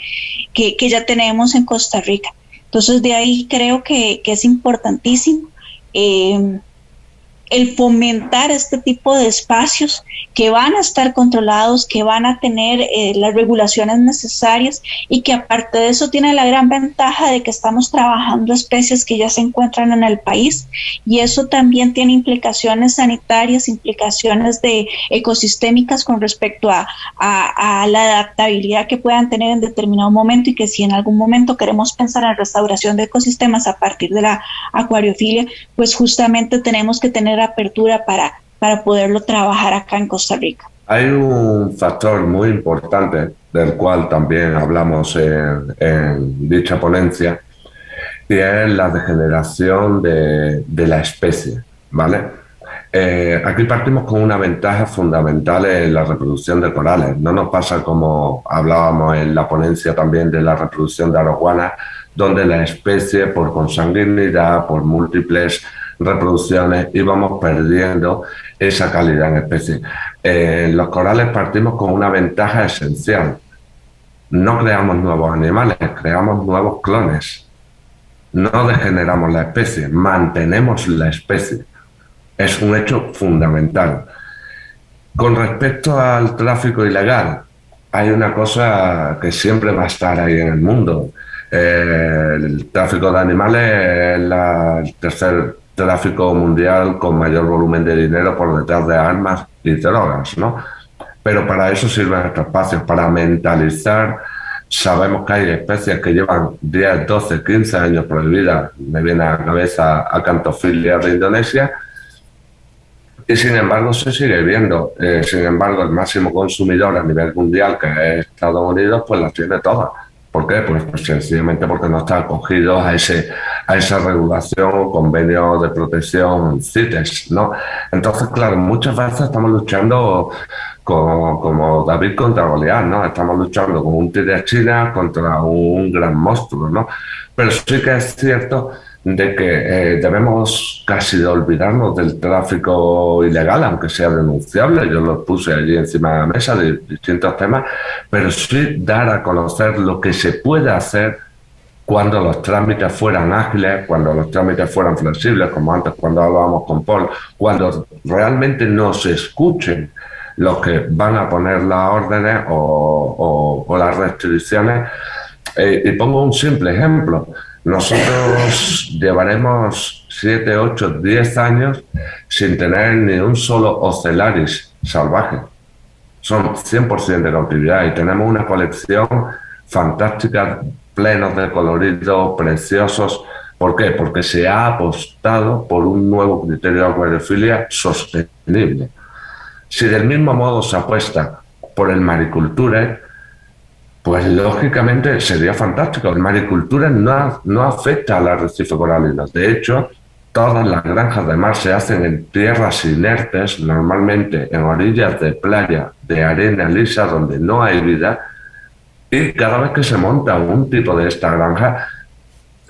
ya tenemos en Costa Rica. Entonces de ahí creo que es importantísimo el fomentar este tipo de espacios que van a estar controlados, que van a tener las regulaciones necesarias y que aparte de eso tiene la gran ventaja de que estamos trabajando especies que ya se encuentran en el país y eso también tiene implicaciones sanitarias, implicaciones de ecosistémicas con respecto a la adaptabilidad que puedan tener en determinado momento y que si en algún momento queremos pensar en restauración de ecosistemas a partir de la acuariofilia, pues justamente tenemos que tener apertura para poderlo trabajar acá en Costa Rica. Hay un factor muy importante del cual también hablamos en dicha ponencia y es la degeneración de la especie, ¿vale? Aquí partimos con una ventaja fundamental en la reproducción de corales. No nos pasa como hablábamos en la ponencia también de la reproducción de arowanas, donde la especie por consanguinidad, por múltiples reproducciones íbamos perdiendo esa calidad en especie. Los corales partimos con una ventaja esencial. No creamos nuevos animales, creamos nuevos clones. No degeneramos la especie, mantenemos la especie. Es un hecho fundamental. Con respecto al tráfico ilegal, hay una cosa que siempre va a estar ahí en el mundo. El tráfico de animales es el tercer tráfico mundial con mayor volumen de dinero por detrás de armas y drogas, ¿no? Pero para eso sirven estos espacios, para mentalizar. Sabemos que hay especies que llevan 10, 12, 15 años prohibidas. Me viene a la cabeza Acanthophillia de Indonesia. Y sin embargo se sigue viendo. Sin embargo, el máximo consumidor a nivel mundial, que es Estados Unidos, pues las tiene todas. ¿Por qué? Pues sencillamente porque no está acogido a esa regulación o convenio de protección CITES, ¿no? Entonces, claro, muchas veces estamos luchando como David contra Goliat, ¿no? Estamos luchando como un tigre de China contra un gran monstruo, ¿no? Pero sí que es cierto de que debemos casi de olvidarnos del tráfico ilegal, aunque sea denunciable. Yo lo puse allí encima de la mesa de distintos temas, pero sí dar a conocer lo que se puede hacer cuando los trámites fueran ágiles, cuando los trámites fueran flexibles, como antes cuando hablábamos con Paul, cuando realmente nos escuchen los que van a poner las órdenes o las restricciones. Y pongo un simple ejemplo. Nosotros llevaremos 7, 8, 10 años sin tener ni un solo Ocellaris salvaje. Son 100% de cautividad y tenemos una colección fantástica, plenos de coloridos, preciosos. ¿Por qué? Porque se ha apostado por un nuevo criterio de acuariofilia sostenible. Si del mismo modo se apuesta por el mariculture, pues lógicamente sería fantástico. El mariculture no afecta al arrecife coralino. De hecho, todas las granjas de mar se hacen en tierras inertes, normalmente en orillas de playa, de arena lisa, donde no hay vida. Y cada vez que se monta un tipo de esta granja,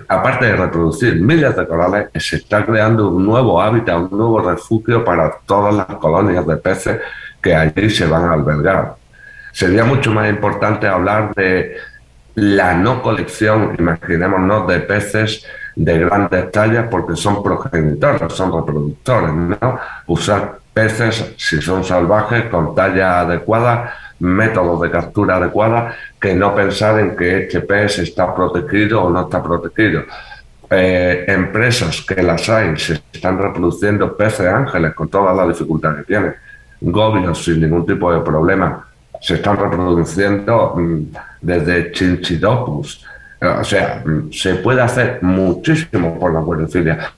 aparte de reproducir miles de corales, se está creando un nuevo hábitat, un nuevo refugio para todas las colonias de peces que allí se van a albergar. Sería mucho más importante hablar de la no colección, imaginémonos, de peces de grandes tallas, porque son progenitores, son reproductores, ¿no? Usar peces, si son salvajes, con talla adecuada, métodos de captura adecuada, que no pensar en que este pez está protegido o no está protegido. Empresas que las hay, se están reproduciendo peces ángeles con todas las dificultades que tienen, gobios sin ningún tipo de problema, se están reproduciendo desde Chinchidopus. O sea, se puede hacer muchísimo por la acuariofilia,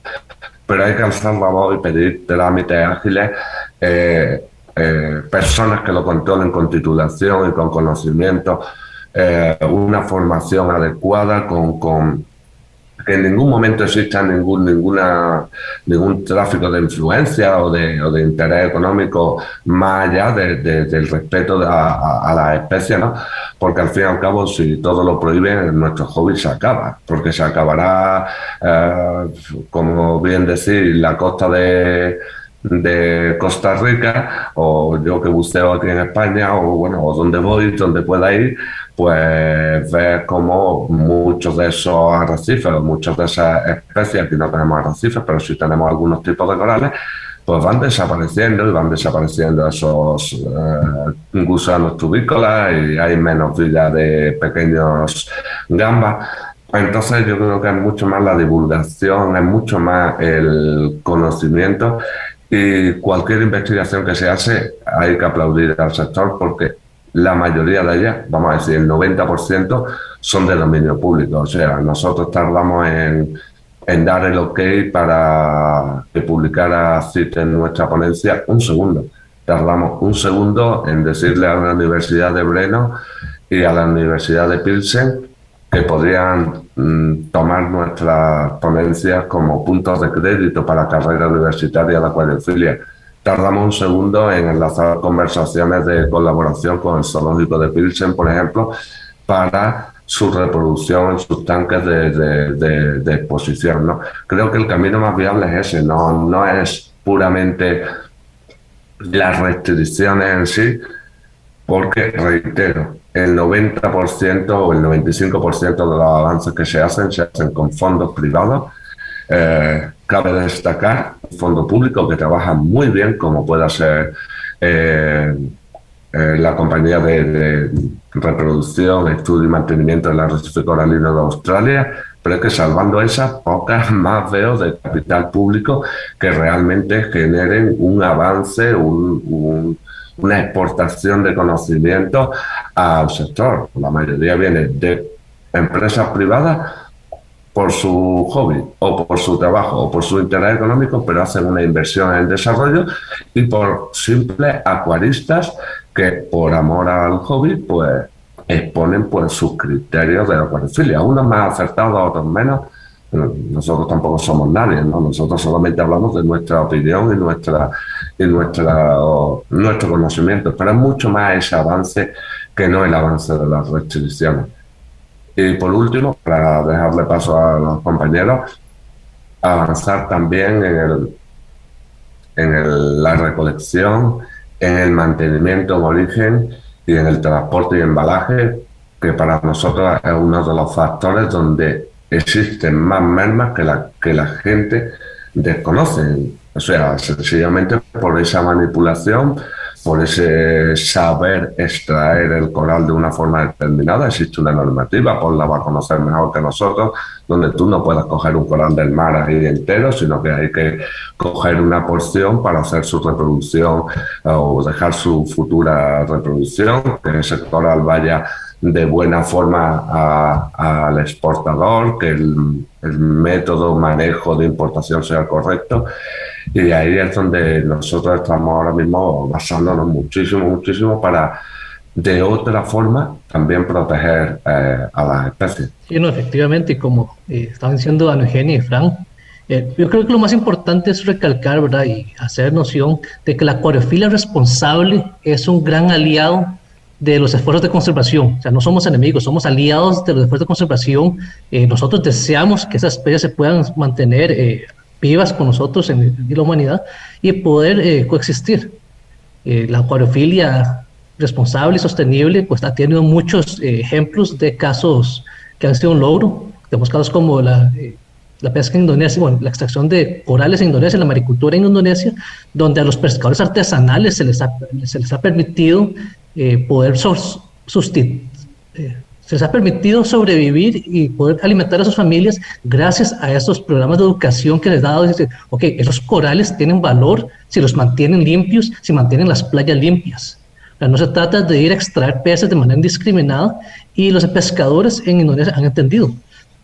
pero hay que alzar la voz y pedir trámites ágiles, personas que lo controlen con titulación y con conocimiento, una formación adecuada, con que en ningún momento exista ningún tráfico de influencia o de interés económico más allá del respeto a las especies, ¿no? Porque al fin y al cabo, si todo lo prohíben, nuestro hobby se acaba, porque se acabará, como bien decir, la costa de Costa Rica, o yo que buceo aquí en España, o donde voy, donde pueda ir, pues ver cómo muchos de esos arrecifes, muchas de esas especies, aquí no tenemos arrecifes, pero sí tenemos algunos tipos de corales, pues van desapareciendo, y van desapareciendo esos gusanos tubícolas, y hay menos vida de pequeños gambas. Entonces yo creo que es mucho más la divulgación, es mucho más el conocimiento, y cualquier investigación que se hace hay que aplaudir al sector, porque la mayoría de ellas, vamos a decir el 90%, son de dominio público. O sea, nosotros tardamos en dar el ok para que publicara CITES en nuestra ponencia un segundo. Tardamos un segundo en decirle a la Universidad de Breno y a la Universidad de Pilsen que podrían tomar nuestras ponencias como puntos de crédito para la carrera universitaria de acuariofilia. Tardamos un segundo en enlazar conversaciones de colaboración con el zoológico de Pilsen, por ejemplo, para su reproducción en sus tanques de exposición, ¿no? Creo que el camino más viable es ese, no es puramente las restricciones en sí, porque, reitero, el 90% o el 95% de los avances que se hacen con fondos privados. Cabe destacar un fondo público que trabaja muy bien, como pueda ser la compañía de reproducción, estudio y mantenimiento del arrecife coralino de Australia, pero es que salvando esas, pocas más veo de capital público que realmente generen un avance, una exportación de conocimiento al sector. La mayoría viene de empresas privadas por su hobby o por su trabajo o por su interés económico, pero hacen una inversión en desarrollo, y por simples acuaristas que por amor al hobby pues exponen pues sus criterios de acuariofilia, unos más acertados, otros menos. Nosotros tampoco somos nadie, ¿no? Nosotros solamente hablamos de nuestra opinión y nuestro conocimiento, pero es mucho más ese avance que no el avance de las restricciones. Y por último, para dejarle paso a los compañeros, avanzar también en la recolección, en el mantenimiento en origen y en el transporte y embalaje, que para nosotros es uno de los factores donde existen más mermas que la gente desconoce. O sea, sencillamente por esa manipulación por ese saber extraer el coral de una forma determinada. Existe una normativa, Paul la va a conocer mejor que nosotros, donde tú no puedes coger un coral del mar ahí entero, sino que hay que coger una porción para hacer su reproducción o dejar su futura reproducción, que ese coral vaya de buena forma al exportador, que el método manejo de importación sea correcto. Y ahí es donde nosotros estamos ahora mismo basándonos muchísimo para de otra forma también proteger a las especies. Sí, no, efectivamente, y como estaban diciendo Ana Eugenia y Fran, yo creo que lo más importante es recalcar, ¿verdad?, y hacer noción de que la acuariofilia responsable es un gran aliado de los esfuerzos de conservación. O sea, no somos enemigos, somos aliados de los esfuerzos de conservación. Nosotros deseamos que esas especies se puedan mantener vivas con nosotros en la humanidad y poder coexistir. La acuariofilia responsable y sostenible pues ha tenido muchos ejemplos de casos que han sido un logro. Tenemos casos como la pesca en Indonesia, bueno, la extracción de corales en Indonesia, la maricultura en Indonesia, donde a los pescadores artesanales se les ha permitido poder se les ha permitido sobrevivir y poder alimentar a sus familias gracias a estos programas de educación que les da dado. Ok, esos corales tienen valor si los mantienen limpios, si mantienen las playas limpias. O sea, no se trata de ir a extraer peces de manera indiscriminada, y los pescadores en Indonesia han entendido.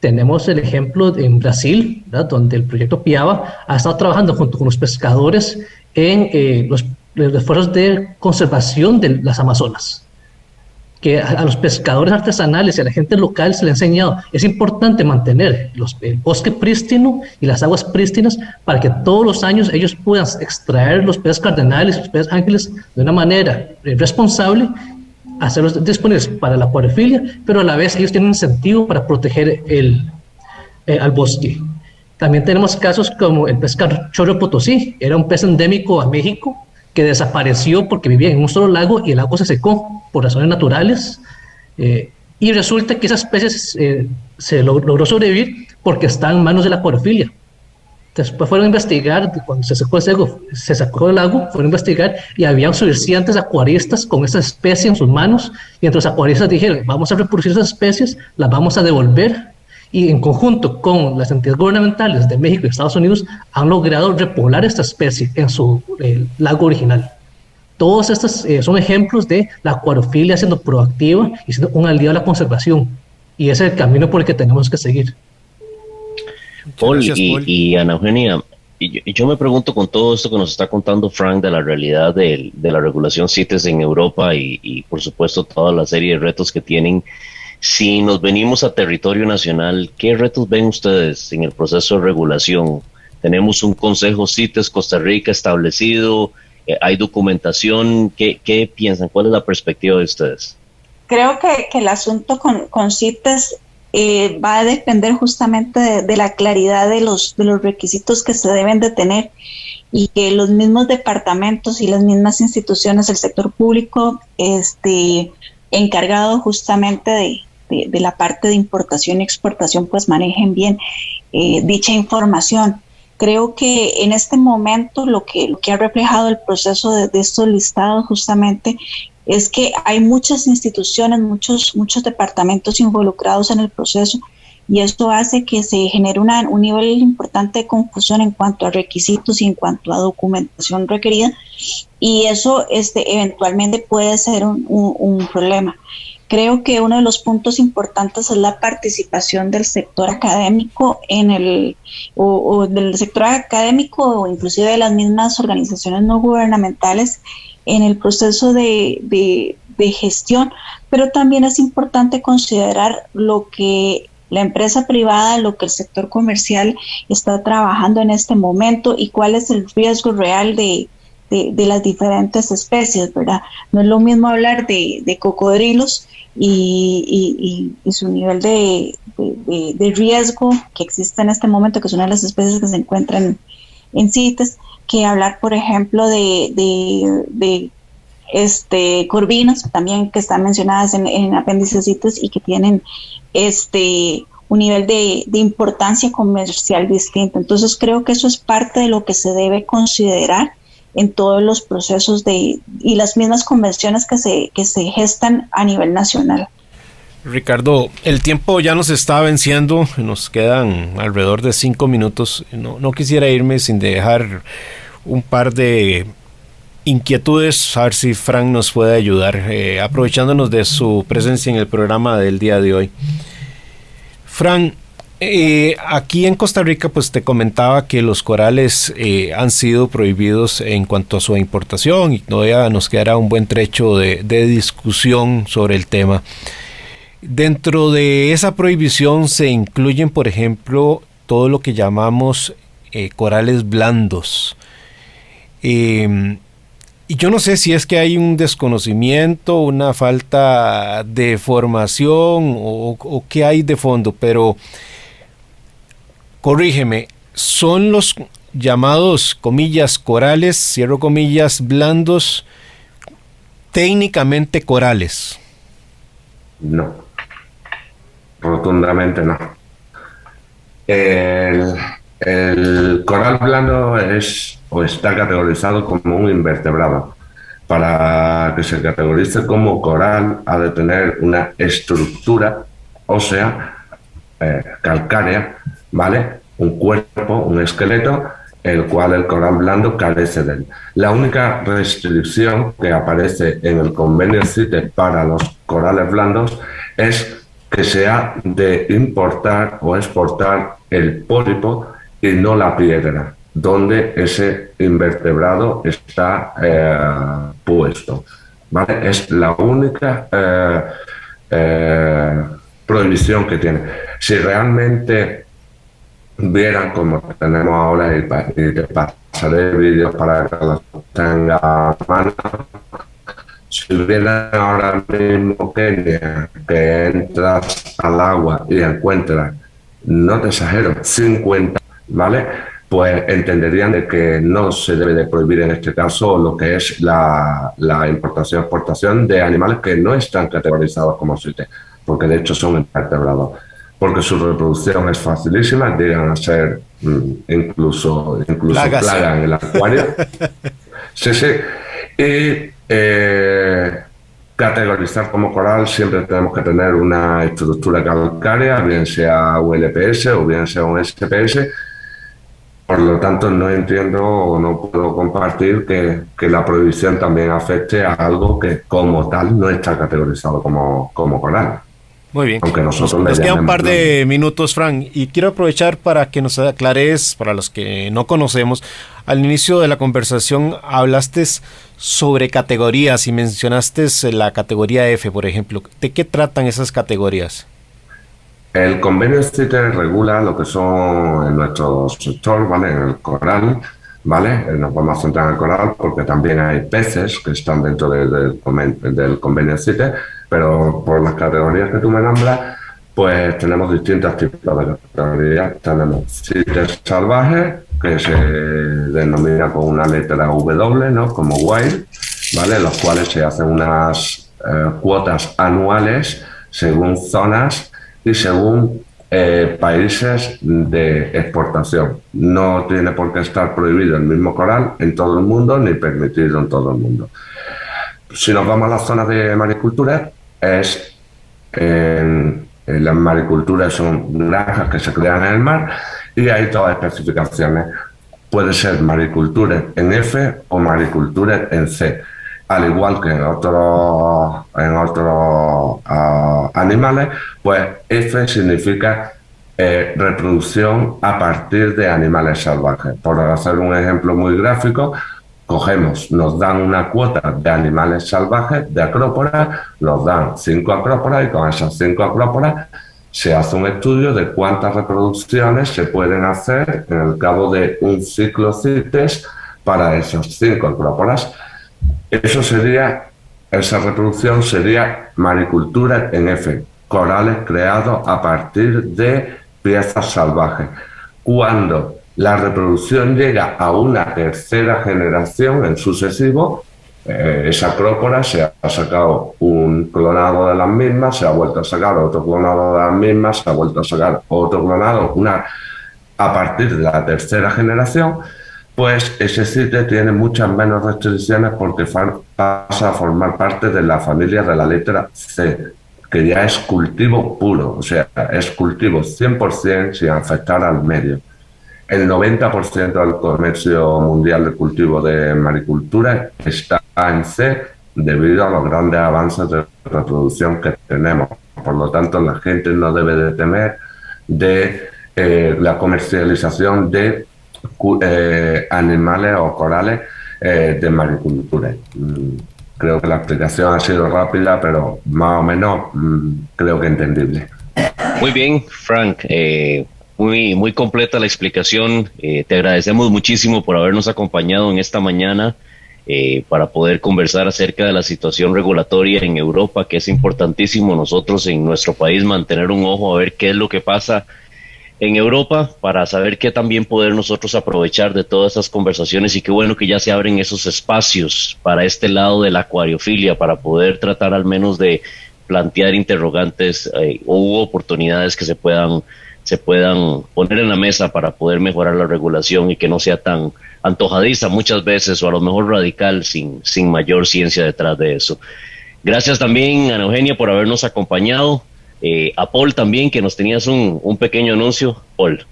Tenemos el ejemplo en Brasil, ¿verdad?, donde el proyecto Piaba ha estado trabajando junto con los pescadores en los esfuerzos de conservación de las Amazonas, que a los pescadores artesanales y a la gente local se le ha enseñado, es importante mantener el bosque prístino y las aguas prístinas para que todos los años ellos puedan extraer los peces cardenales y los peces ángeles de una manera responsable, hacerlos disponibles para la acuariofilia, pero a la vez ellos tienen un incentivo para proteger al bosque. También tenemos casos como el pez carchorro potosí, era un pez endémico a México, que desapareció porque vivía en un solo lago y el lago se secó por razones naturales, y resulta que esas especies se logró sobrevivir porque están en manos de la acuariofilia. Después fueron a investigar, cuando se sacó el lago, fueron a investigar y habían suficientes acuaristas con esa especie en sus manos, y entre los acuaristas dijeron, vamos a reproducir esas especies, las vamos a devolver, y en conjunto con las entidades gubernamentales de México y Estados Unidos han logrado repoblar esta especie en su lago original. Todos estos son ejemplos de la acuariofilia siendo proactiva y siendo un aliado a la conservación, y ese es el camino por el que tenemos que seguir. Paul, y Ana Eugenia, yo me pregunto, con todo esto que nos está contando Frank de la realidad de la regulación CITES en Europa y por supuesto toda la serie de retos que tienen, si nos venimos a territorio nacional, ¿qué retos ven ustedes en el proceso de regulación? Tenemos un Consejo CITES Costa Rica establecido, hay documentación, ¿qué piensan? ¿Cuál es la perspectiva de ustedes? Creo que el asunto con CITES va a depender justamente de la claridad de los requisitos que se deben de tener, y que los mismos departamentos y las mismas instituciones del sector público encargado justamente de la parte de importación y exportación pues manejen bien dicha información. Creo que en este momento lo que ha reflejado el proceso de estos listados justamente es que hay muchas instituciones, muchos departamentos involucrados en el proceso, y esto hace que se genere un nivel importante de confusión en cuanto a requisitos y en cuanto a documentación requerida, y eso eventualmente puede ser un problema. Creo que uno de los puntos importantes es la participación del sector académico o del sector académico, o inclusive de las mismas organizaciones no gubernamentales en el proceso de gestión, pero también es importante considerar lo que la empresa privada, lo que el sector comercial está trabajando en este momento y cuál es el riesgo real de las diferentes especies, ¿verdad? No es lo mismo hablar de cocodrilos y su nivel de riesgo que existe en este momento, que es una de las especies que se encuentran en CITES, que hablar, por ejemplo, de corvinas, también que están mencionadas en apéndices CITES y que tienen un nivel de importancia comercial distinto. Entonces creo que eso es parte de lo que se debe considerar en todos los procesos y las mismas convenciones que se gestan a nivel nacional. Ricardo, el tiempo ya nos está venciendo, nos quedan alrededor de 5 minutos. No quisiera irme sin dejar un par de inquietudes, a ver si Frank nos puede ayudar, aprovechándonos de su presencia en el programa del día de hoy. Frank, aquí en Costa Rica, pues te comentaba que los corales han sido prohibidos en cuanto a su importación y todavía nos quedará un buen trecho de discusión sobre el tema. Dentro de esa prohibición se incluyen, por ejemplo, todo lo que llamamos corales blandos. Y yo no sé si es que hay un desconocimiento, una falta de formación o qué hay de fondo, pero corrígeme, ¿son los llamados, comillas, corales, cierro comillas, blandos, técnicamente corales? No, rotundamente no. El coral blando es o está categorizado como un invertebrado. Para que se categorice como coral ha de tener una estructura ósea, calcárea, ¿vale? Un cuerpo, un esqueleto, el cual el coral blando carece de él. La única restricción que aparece en el convenio CITES para los corales blandos es que se ha de importar o exportar el pólipo y no la piedra, donde ese invertebrado está puesto, ¿vale? Es la única prohibición que tiene. Si realmente vieran como tenemos ahora y te pasaré vídeos para que los tenga a mano, si vieran ahora mismo Kenia, que entras al agua y encuentras, no te exagero, 50, ¿vale? Pues entenderían de que no se debe de prohibir en este caso lo que es la importación y exportación de animales que no están categorizados como CITES, porque de hecho son invertebrados, porque su reproducción es facilísima, llegan a ser incluso plaga en el acuario. Sí. Y categorizar como coral siempre tenemos que tener una estructura calcárea, bien sea un LPS o bien sea un SPS. Por lo tanto, no entiendo o no puedo compartir que la prohibición también afecte a algo que como tal no está categorizado como coral. Muy bien. Aunque nosotros nos queda un par de minutos, Frank, y quiero aprovechar para que nos aclares, para los que no conocemos, al inicio de la conversación hablaste sobre categorías y mencionaste la categoría F, por ejemplo. ¿De qué tratan esas categorías? El convenio CITES regula lo que son en nuestro sector, ¿vale? En el coral, ¿vale? Nos vamos a centrar en el coral porque también hay peces que están dentro del convenio CITES, pero por las categorías que tú me nombras, pues tenemos distintos tipos de categorías. Tenemos CITES salvajes, que se denomina con una letra W, ¿no? Como wild, ¿vale? Los cuales se hacen unas cuotas anuales según zonas y según países de exportación. No tiene por qué estar prohibido el mismo coral en todo el mundo ni permitido en todo el mundo. Si nos vamos a las zonas de maricultura, las mariculturas son granjas que se crean en el mar y hay todas especificaciones. Puede ser maricultura en F o maricultura en C. Al igual que en otros animales, pues F significa reproducción a partir de animales salvajes. Por hacer un ejemplo muy gráfico, nos dan una cuota de animales salvajes, de acróporas, nos dan 5 acróporas y con esas 5 acróporas se hace un estudio de cuántas reproducciones se pueden hacer en el cabo de un ciclo CITES para esas 5 acróporas. Esa reproducción sería maricultura en F, corales creados a partir de piezas salvajes. Cuando la reproducción llega a una tercera generación en sucesivo, esa acrópora se ha sacado un clonado de las mismas, se ha vuelto a sacar otro clonado de las mismas, se ha vuelto a sacar otro clonado, a partir de la tercera generación, pues ese sitio tiene muchas menos restricciones porque pasa a formar parte de la familia de la letra C, que ya es cultivo puro, o sea, es cultivo 100% sin afectar al medio. El 90% del comercio mundial de cultivo de maricultura está en C debido a los grandes avances de reproducción que tenemos. Por lo tanto, la gente no debe de temer de la comercialización de animales o corales de maricultura. Creo que la explicación ha sido rápida, pero más o menos creo que entendible. Muy bien, Frank. Muy completa la explicación. Te agradecemos muchísimo por habernos acompañado en esta mañana para poder conversar acerca de la situación regulatoria en Europa, que es importantísimo nosotros en nuestro país mantener un ojo a ver qué es lo que pasa en Europa para saber qué también poder nosotros aprovechar de todas estas conversaciones, y qué bueno que ya se abren esos espacios para este lado de la acuariofilia, para poder tratar al menos de plantear interrogantes o oportunidades que se puedan poner en la mesa para poder mejorar la regulación y que no sea tan antojadiza muchas veces, o a lo mejor radical, sin mayor ciencia detrás de eso. Gracias también, Ana Eugenia, por habernos acompañado. A Paul también, que nos tenías un pequeño anuncio. Paul.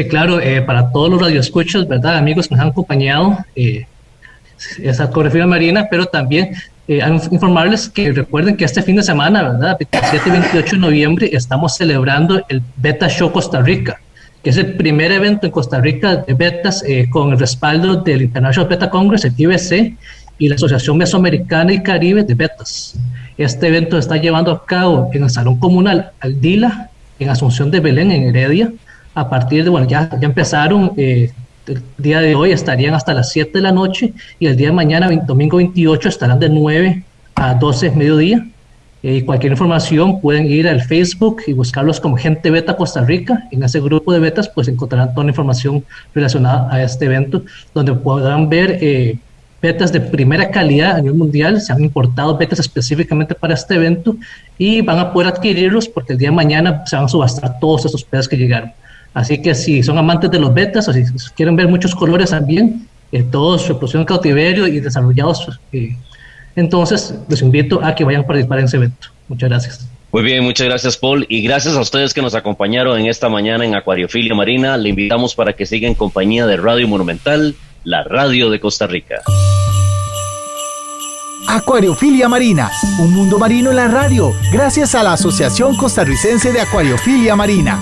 Claro, para todos los radioescuchas, ¿verdad? Amigos que nos han acompañado, esa acuariofilia marina, pero también informarles que recuerden que este fin de semana, ¿verdad? 27 y 28 de noviembre, estamos celebrando el Beta Show Costa Rica, que es el primer evento en Costa Rica de betas con el respaldo del International Beta Congress, el IBC, y la Asociación Mesoamericana y Caribe de Betas. Este evento se está llevando a cabo en el Salón Comunal Aldila, en Asunción de Belén, en Heredia. A partir de, ya empezaron, el día de hoy estarían hasta las 7 de la noche, y el día de mañana, domingo 28, estarán de 9 a 12 mediodía. Cualquier información pueden ir al Facebook y buscarlos como Gente Beta Costa Rica. En ese grupo de betas pues encontrarán toda la información relacionada a este evento, donde podrán ver betas de primera calidad a nivel mundial. Se han importado betas específicamente para este evento y van a poder adquirirlos porque el día de mañana se van a subastar todos esos betas que llegaron. Así que si son amantes de los betas o si quieren ver muchos colores también, todos reproducción en cautiverio y desarrollados, entonces los invito a que vayan a participar en ese evento. Muchas gracias. Muy bien, muchas gracias, Paul, y gracias a ustedes que nos acompañaron en esta mañana en Acuariofilia Marina. Le invitamos para que siga en compañía de Radio Monumental, la radio de Costa Rica. Acuariofilia Marina, un mundo marino en la radio, gracias a la Asociación Costarricense de Acuariofilia Marina.